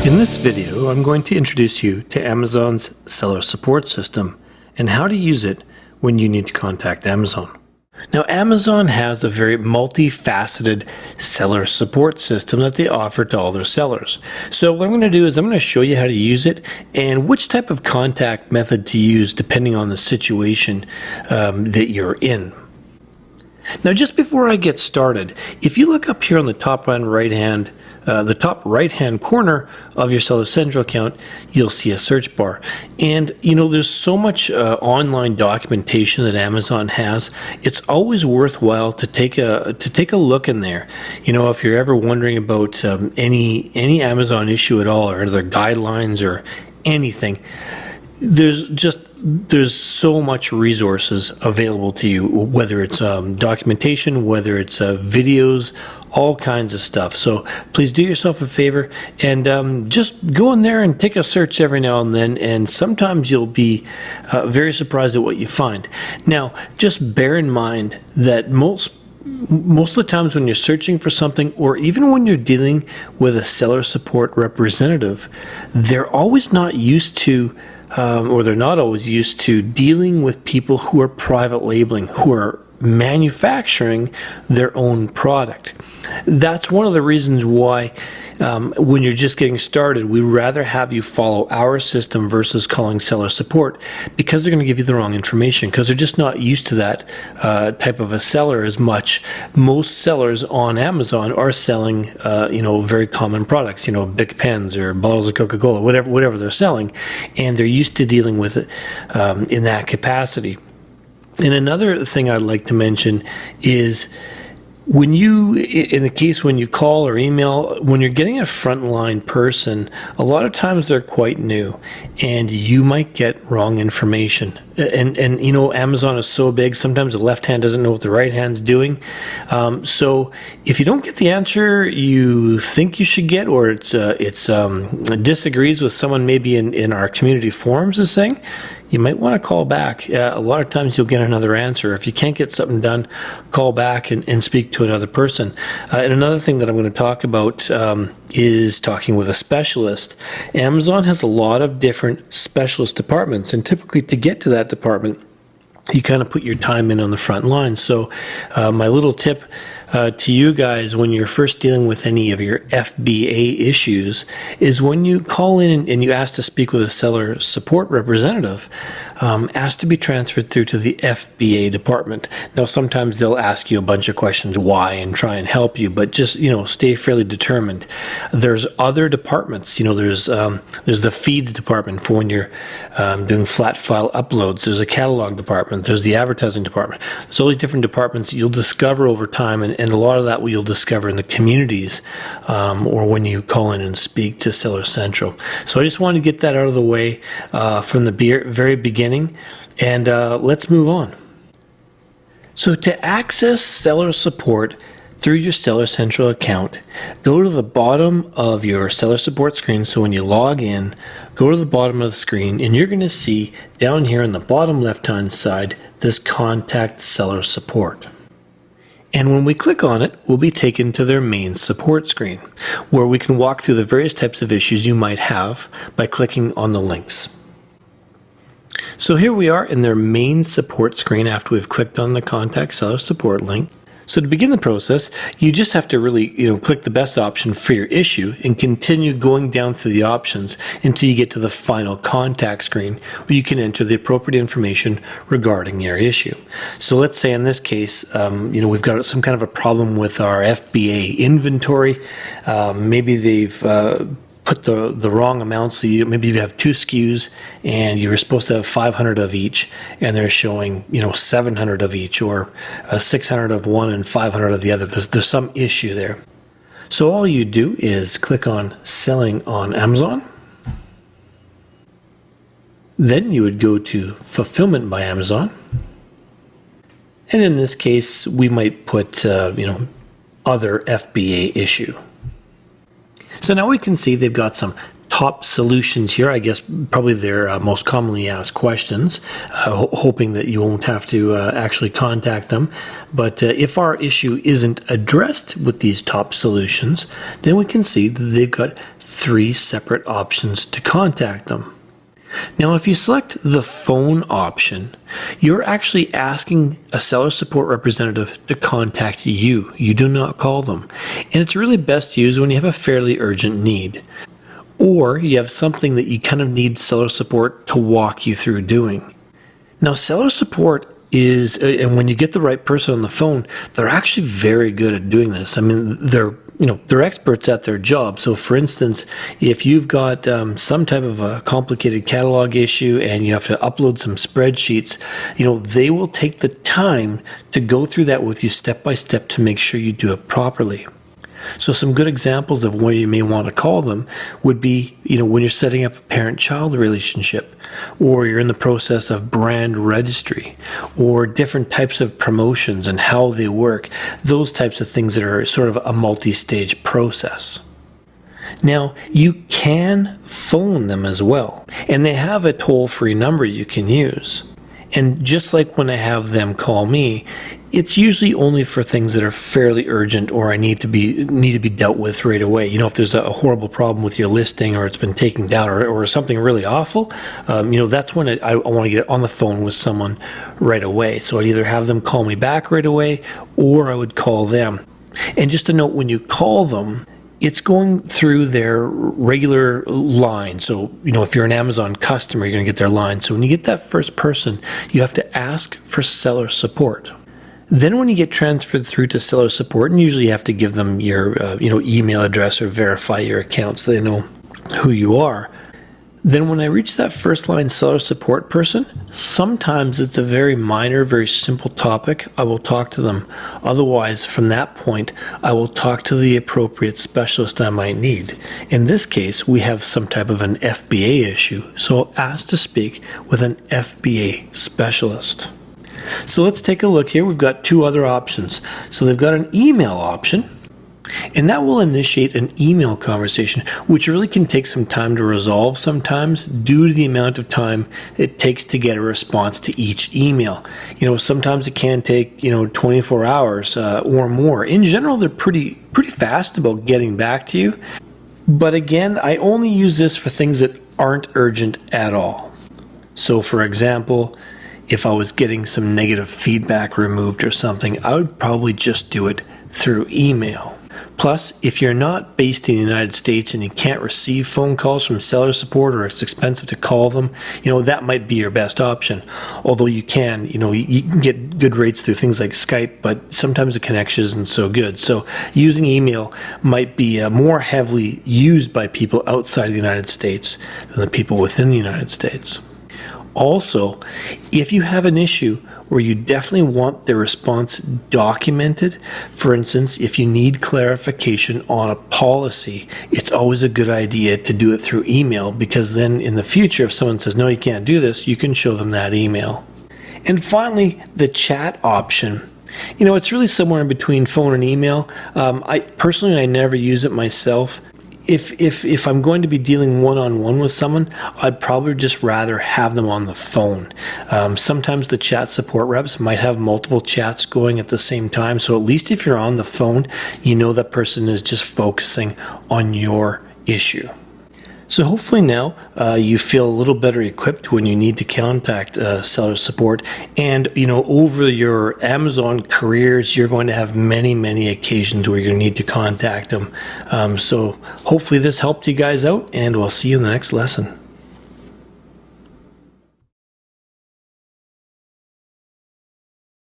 In this video, I'm going to introduce you to Amazon's seller support system and how to use it when you need to contact Amazon. Now, Amazon has a very multifaceted seller support system that they offer to all their sellers. So what I'm going to do is I'm going to show you how to use it and which type of contact method to use depending on the situation that you're in. Now, just before I get started, if you look up here on the top right-hand corner of your Seller Central account, you'll see a search bar. And there's so much online documentation that Amazon has. It's always worthwhile to take a look in there. If you're ever wondering about any Amazon issue at all, or their guidelines or anything, there's so much resources available to you, whether it's documentation, whether it's videos, all kinds of stuff. So please do yourself a favor and just go in there and take a search every now and then, and sometimes you'll be very surprised at what you find. Now, just bear in mind that most of the times when you're searching for something, or even when you're dealing with a seller support representative, they're always not used to they're not always used to dealing with people who are private labeling, who are manufacturing their own product. That's one of the reasons why when you're just getting started, we'd rather have you follow our system versus calling seller support, because they're going to give you the wrong information, because they're just not used to that type of a seller as much. Most sellers on Amazon are selling very common products, Bic pens or bottles of Coca-Cola, whatever they're selling, and they're used to dealing with it in that capacity. And another thing I'd like to mention is, when you call or email, when you're getting a frontline person, a lot of times they're quite new and you might get wrong information. And Amazon is so big, sometimes the left hand doesn't know what the right hand's doing. So if you don't get the answer you think you should get, or it disagrees with someone maybe in our community forums is saying, you might want to call back. A lot of times you'll get another answer. If you can't get something done, call back and speak to another person. And another thing that I'm going to talk about is talking with a specialist. Amazon has a lot of different specialist departments, and typically to get to that department, you kind of put your time in on the front line. So my little tip to you guys when you're first dealing with any of your FBA issues is, when you call in and you ask to speak with a seller support representative, ask to be transferred through to the FBA department. Now, sometimes they'll ask you a bunch of questions why and try and help you, but just stay fairly determined. There's other departments. There's the feeds department for when you're doing flat file uploads. There's a catalog department. There's the advertising department. There's all these different departments you'll discover over time, and a lot of that you'll discover in the communities or when you call in and speak to Seller Central. So I just wanted to get that out of the way from the very beginning, and let's move on. So to access seller support through your Seller Central account, go to the bottom of your seller support screen. So when you log in, go to the bottom of the screen, and you're going to see down here on the bottom left-hand side this Contact Seller Support. And when we click on it, we'll be taken to their main support screen, where we can walk through the various types of issues you might have by clicking on the links. So here we are in their main support screen after we've clicked on the Contact Seller Support link. So to begin the process, you just have to really click the best option for your issue and continue going down through the options until you get to the final contact screen, where you can enter the appropriate information regarding your issue. So let's say in this case, we've got some kind of a problem with our FBA inventory. Maybe they've put the wrong amounts. So maybe you have 2 SKUs and you were supposed to have 500 of each, and they're showing 700 of each, or 600 of one and 500 of the other. There's some issue there. So all you do is click on Selling on Amazon. Then you would go to Fulfillment by Amazon, and in this case we might put other FBA issue. So now we can see they've got some top solutions here. I guess probably their most commonly asked questions, hoping that you won't have to actually contact them. But if our issue isn't addressed with these top solutions, then we can see that they've got 3 separate options to contact them. Now, if you select the phone option, you're actually asking a seller support representative to contact you. You do not call them. And it's really best used when you have a fairly urgent need, or you have something that you kind of need seller support to walk you through doing. Now, seller support is, and when you get the right person on the phone, they're actually very good at doing this. I mean, they're experts at their job. So for instance, if you've got some type of a complicated catalog issue and you have to upload some spreadsheets, they will take the time to go through that with you step by step to make sure you do it properly. So some good examples of where you may want to call them would be, when you're setting up a parent-child relationship, or you're in the process of brand registry, or different types of promotions and how they work, those types of things that are sort of a multi-stage process. Now, you can phone them as well, and they have a toll-free number you can use. And just like when I have them call me, it's usually only for things that are fairly urgent or I need to be dealt with right away. If there's a horrible problem with your listing or it's been taken down or something really awful, that's when I want to get on the phone with someone right away. So I'd either have them call me back right away or I would call them. And just a note, when you call them, it's going through their regular line. So, if you're an Amazon customer, you're going to get their line. So when you get that first person, you have to ask for seller support. Then when you get transferred through to seller support, and usually you have to give them your email address or verify your account so they know who you are. Then when I reach that first line seller support person, sometimes it's a very minor, very simple topic. I will talk to them. Otherwise, from that point, I will talk to the appropriate specialist I might need. In this case, we have some type of an FBA issue, so I'll ask to speak with an FBA specialist. So let's take a look here. We've got 2 other options. So they've got an email option, and that will initiate an email conversation, which really can take some time to resolve sometimes due to the amount of time it takes to get a response to each email. Sometimes it can take, 24 hours or more. In general, they're pretty fast about getting back to you. But again, I only use this for things that aren't urgent at all. So for example, if I was getting some negative feedback removed or something, I would probably just do it through email. Plus, if you're not based in the United States and you can't receive phone calls from seller support or it's expensive to call them, that might be your best option. Although you can get good rates through things like Skype, but sometimes the connection isn't so good. So using email might be more heavily used by people outside of the United States than the people within the United States. Also, if you have an issue where you definitely want the response documented, for instance, if you need clarification on a policy, it's always a good idea to do it through email, because then in the future, if someone says, no, you can't do this, you can show them that email. And finally, the chat option. It's really somewhere in between phone and email. I never use it myself. If I'm going to be dealing one-on-one with someone, I'd probably just rather have them on the phone. Sometimes the chat support reps might have multiple chats going at the same time, so at least if you're on the phone, that person is just focusing on your issue. So hopefully now you feel a little better equipped when you need to contact seller support. And, over your Amazon careers, you're going to have many, many occasions where you're going to need to contact them. So hopefully this helped you guys out, and we'll see you in the next lesson.